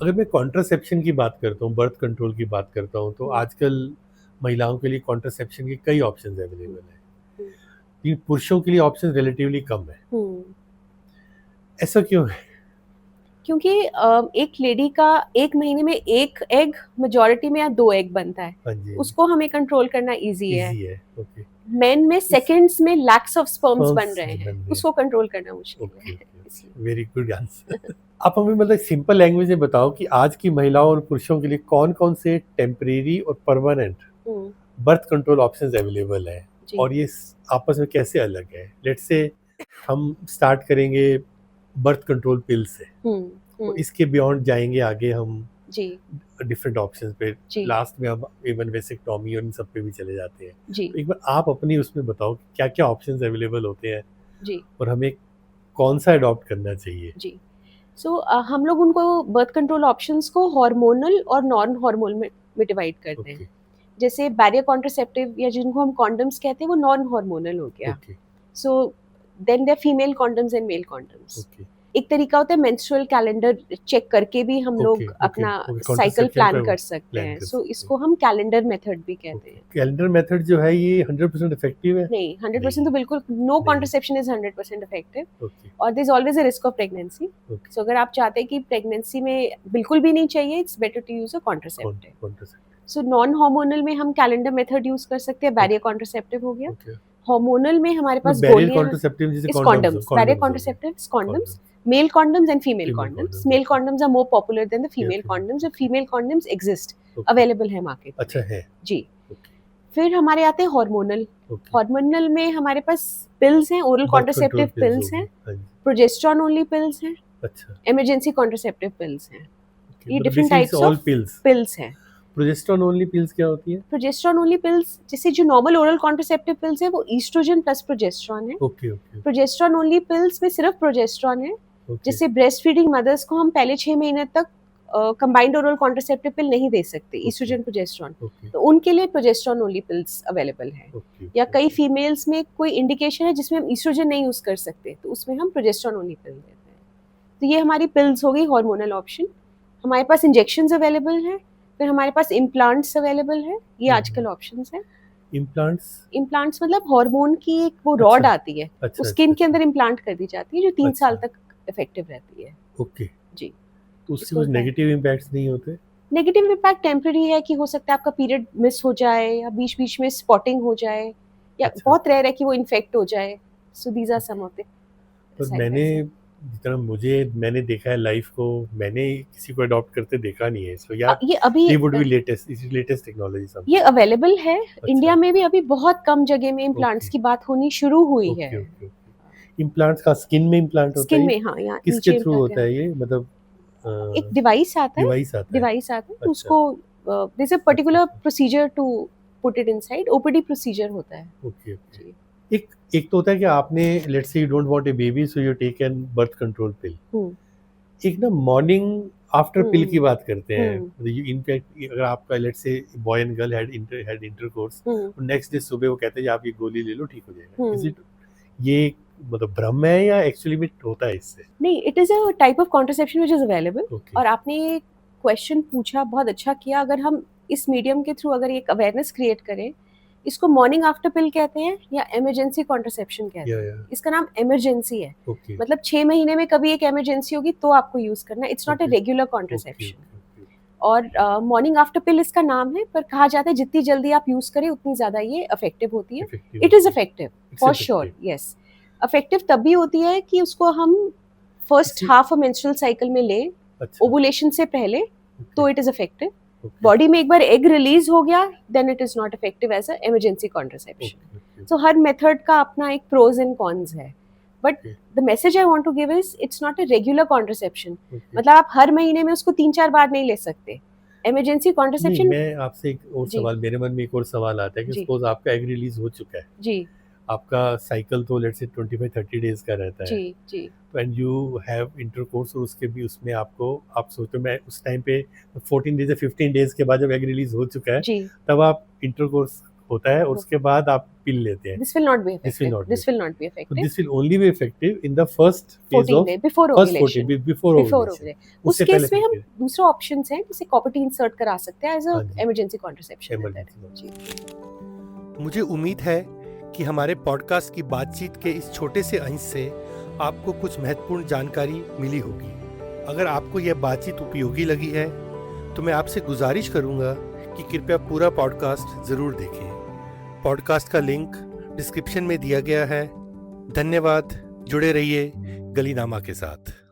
अगर मैं कॉन्ट्रासेप्शन की बात करता हूँ, बर्थ कंट्रोल की बात करता हूँ, तो हम्म, आजकल महिलाओं के लिए कॉन्ट्रासेप्शन के कई ऑप्शंस हम्म, अवेलेबल हैं, हम्म, लेकिन पुरुषों के लिए ऑप्शन रिलेटिवली कम है। हम्म। ऐसा क्यों है? क्योंकि एक लेडी का एक महीने में एक एग मेजोरिटी में या दो एग बनता है, हाँ जी, उसको हमें कंट्रोल करना इजी है। इजी है। ओके। मेन में इस सेकंड्स में लैक्स ऑफ स्पर्म्स बन फर्म्स रहे बन हैं, रहे हैं। उसको कंट्रोल करना मुश्किल ओके है ओके इसलिए। Okay, very good answer. आप हमें मतलब सिंपल लैंग्वेज में बताओ कि आज की महिलाओं और पुरुषों के लिए कौन कौन से टेम्परेरी और परमानेंट हम्म, बर्थ कंट्रोल ऑप्शंस अवेलेबल हैं, जी। और ये आपस में कैसे अलग है। लेट्स से हम स्टार्ट करेंगे बर्थ कंट्रोल पिल से, हम्म, और इसके बियॉन्ड जाएंगे आगे हम जी, डिफरेंट ऑप्शंस पे, जी, लास्ट में हम इवन वेसेक्टोमी और इन सब पे भी चले जाते हैं। जी, तो एक बार आप अपनी उसमें बताओ कि क्या क्या ऑप्शंस अवेलेबल होते हैं जी, और हमें कौन सा अडॉप्ट करना चाहिए। जी। सो हम लोग उनको बर्थ कंट्रोल ऑप्शंस को हार्मोनल और नॉन हार्मोनल में डिवाइड करते हैं। ओके जैसे बैरियर कॉन्ट्रासेप्टिव या जिनको हम कॉन्डम्स कहते हैं, वो नॉन हार्मोनल हो गया। Okay so then there female condoms and male condoms. Okay एक तरीका होता है मेंस्ट्रुअल कैलेंडर चेक करके भी हम ओके लोग ओके अपना ओके, साइकिल कॉन्ट्रासेप्शन प्लान का कर सकते प्लान हैं। कर सो सकते हैं। इसको हम कैलेंडर मेथड भी कहते ओके, हैं। कैलेंडर मेथड जो है ये 100% इफेक्टिव है? नहीं, 100% नहीं तो बिल्कुल नो नहीं है। Contraception is 100% effective. ओके और there is always a risk of pregnancy. Okay, so अगर आप चाहते हैं कि प्रेगनेंसी में बिल्कुल भी नहीं चाहिए, it's better to use a contraceptive. Contraceptive. So non hormonal में हम कैलेंडर मेथड यूज कर सकते हैं, बैरियर ओके कॉन्ट्रासेप्टिव हो गया। ओके, हार्मोनल में हमारे मतलब पास बैरियर गोलियां कॉन्ट्रासेप्टिव जैसे is condoms condoms, barrier condoms हो गए। Contraceptive condoms, condoms, male condoms and female female condoms. Condoms, male okay. Condoms are more popular than the या फीमेल फीमेल, कॉन्डम्स, और okay female condoms exist, okay. Available है market अच्छा में। है। जी। Okay फिर हमारे आते हैं हार्मोनल। ओके, हार्मोनल में हमारे पास पिल्स हैं, oral birth control contraceptive pills pills होगी, हैं, हाँ जी। प्रोजेस्टेरॉन ओनली पिल्स हैं, अच्छा, इमरजेंसी कॉन्ट्रासेप्टिव पिल्स हैं। ओके, ये मतलब different this is types all of pills. Pills हैं। प्रोजेस्टेरॉन ओनली पिल्स क्या होती है? प्रोजेस्टेरॉन ओनली पिल्स, जैसे जो नॉर्मल ओरल कॉन्ट्रासेप्टिव पिल्स है, वो ईस्ट्रोजन प्लस प्रोजेस्टेरॉन है। Okay okay progesterone only pills में सिर्फ प्रोजेस्टेरॉन है। ओके जैसे ब्रेस्ट फीडिंग मदर्स को हम पहले 6 महीने तक कंबाइंड ओरल कॉन्ट्रासेप्टिव पिल नहीं दे सकते, ओके ईस्ट्रोजन प्रोजेस्टेरॉन। ओके तो उनके लिए प्रोजेस्टेरॉन ओनली पिल्स अवेलेबल है। ओके या ओके कई ओके। फीमेल्स में कोई इंडिकेशन है जिसमें हम ईस्ट्रोजन नहीं यूज कर सकते, तो उसमें हम प्रोजेस्टेरॉन ओनली पिल देते हैं। तो ये हमारी पिल्स हो गई हार्मोनल ऑप्शन। हमारे पास इंजेक्शंस अवेलेबल हैं। फिर हमारे पास इम्प्लांट्स अवेलेबल है, ये आजकल ऑप्शंस हैं। इम्प्लांट्स? इम्प्लांट्स मतलब हार्मोन की एक वो रॉड अच्छा आती है, वो अच्छा अच्छा स्किन के अच्छा अंदर इम्प्लांट कर दी जाती है, जो 3 साल अच्छा, तक इफेक्टिव रहती है। ओके। जी। तो उसके इसको कुछ नेगेटिव इम्पैक्ट्स नहीं होते? नेगेटिव इम्पैक्ट टेम्पररी है, कि हो सकता है आपका पीरियड मिस हो जाए, या बीच बीच में स्पॉटिंग हो जाए, या अच्छा, बहुत रेयर है कि वो इन्फेक्ट हो जाए। So these are some of the पर साइड मैंने इफेक्ट्स। जितना मैंने देखा है लाइफ को, मैंने किसी को अडॉप्ट करते देखा नहीं है, सो या ये अभी ये would be latest, is latest technology ये समथिंग। अवेलेबल है। इंडिया अच्छा, में भी अभी बहुत कम जगह में ओके इम्प्लांट्स की बात होनी शुरू हुई है। Okay okay okay. इम्प्लांट्स का स्किन में इम्प्लांट होता है स्किन ये? में, हाँ, यहाँ किसके नीचे थ्रू इम्प्लांट होता है। है ये, मतलब एक डिवाइस आता है। डिवाइस आता है? डिवाइस आता है, तो अच्छा उसको दिस अ अच्छा पर्टिकुलर अच्छा, procedure to put it inside, OPD procedure होता है। Okay okay. जी। एक एक तो होता है कि आपने let's say you don't want a baby so you take a birth control pill. Hmm, एक ना मॉर्निंग आफ्टर पिल की हम्म, बात करते हैं, हम्म, मतलब इनफैक्ट अगर आपका let's say boy and girl had intercourse, hmm, next day सुबह वो कहते हैं आप ये गोली ले लो ठीक हो जाएगा, इज हम्म। इट, ये मतलब भ्रम है या एक्चुअली में होता है इससे? नहीं, it is a type of contraception which is available. Okay और आपने ये क्वेश्चन पूछा, बहुत अच्छा किया। अगर हम इस मीडियम के थ्रू अगर एक अवेयरनेस क्रिएट करें, इसको मॉर्निंग आफ्टर पिल कहते हैं या इमरजेंसी कॉन्ट्रासेप्शन कहते हैं। या इसका नाम इमरजेंसी है। ओके मतलब 6 महीने में कभी एक इमरजेंसी होगी तो आपको यूज करना, it's not a okay regular okay contraception. Okay और मॉर्निंग आफ्टर पिल इसका नाम है, पर कहा जाता है जितनी जल्दी आप यूज करें उतनी ज्यादा ये इफेक्टिव होती है। इफेक्टिव इट इज होती है, effective it's for sure, effective. Yes. Effective तभी होती है कि उसको हम फर्स्ट इसी, हाफ ऑफ मेंस्ट्रुअल साइकिल में लें, अच्छा, ओवुलेशन से पहले, ओके तो it is effective. Okay body में एक बार एग रिलीज हो गया, then it is not effective as a emergency contraception. Okay okay so हर मेथड का अपना एक प्रोज एंड कॉन्स है। But okay the message I want to give is it's not a regular contraception. Okay. मतलब आप हर महीने में उसको 3-4 बार नहीं ले सकते। इमरजेंसी नहीं, कॉन्ट्रासेप्शन। मैं आपसे एक और जी, सवाल, मेरे मन में एक और सवाल आता है कि जी, सपोज आपका एग रिलीज हो चुका है, जी, आपका साइकिल तो लेट्स से 25-30 डेज का रहता जी, है, जी, तो एंड यू हैव इंटरकोर्स, और उसके भी उसमें आपको, आप सोचते हो मैं उस टाइम पे 14 डेज या 15 डेज के बाद जब एग रिलीज हो चुका है, जी, तब आप इंटरकोर्स होता है और उसके बाद आप पिल लेते हैं, This will not be This will effective. not be This will not be तो effective. This will only be effective in the first phase 14 of day before first ovulation. 14 before Before ovulation. ovulation. उस उससे पहले case में हम फिर दूसरा option है जैसे कॉपर टी इंसर्ट करा सकते हैं एज हाँ अ जी। Emergency contraception Emergency method. जी। मुझे उम्मीद है कि हमारे पॉडकास्ट की बातचीत के इस छोटे से अंश से आपको कुछ महत्वपूर्ण जानकारी मिली होगी। अगर आपको यह बातचीत उपयोगी लगी है तो मैं आपसे गुजारिश करूंगा कि कृपया पूरा पॉडकास्ट ज़रूर देखें। पॉडकास्ट का लिंक डिस्क्रिप्शन में दिया गया है। धन्यवाद। जुड़े रहिए गलीनामा के साथ।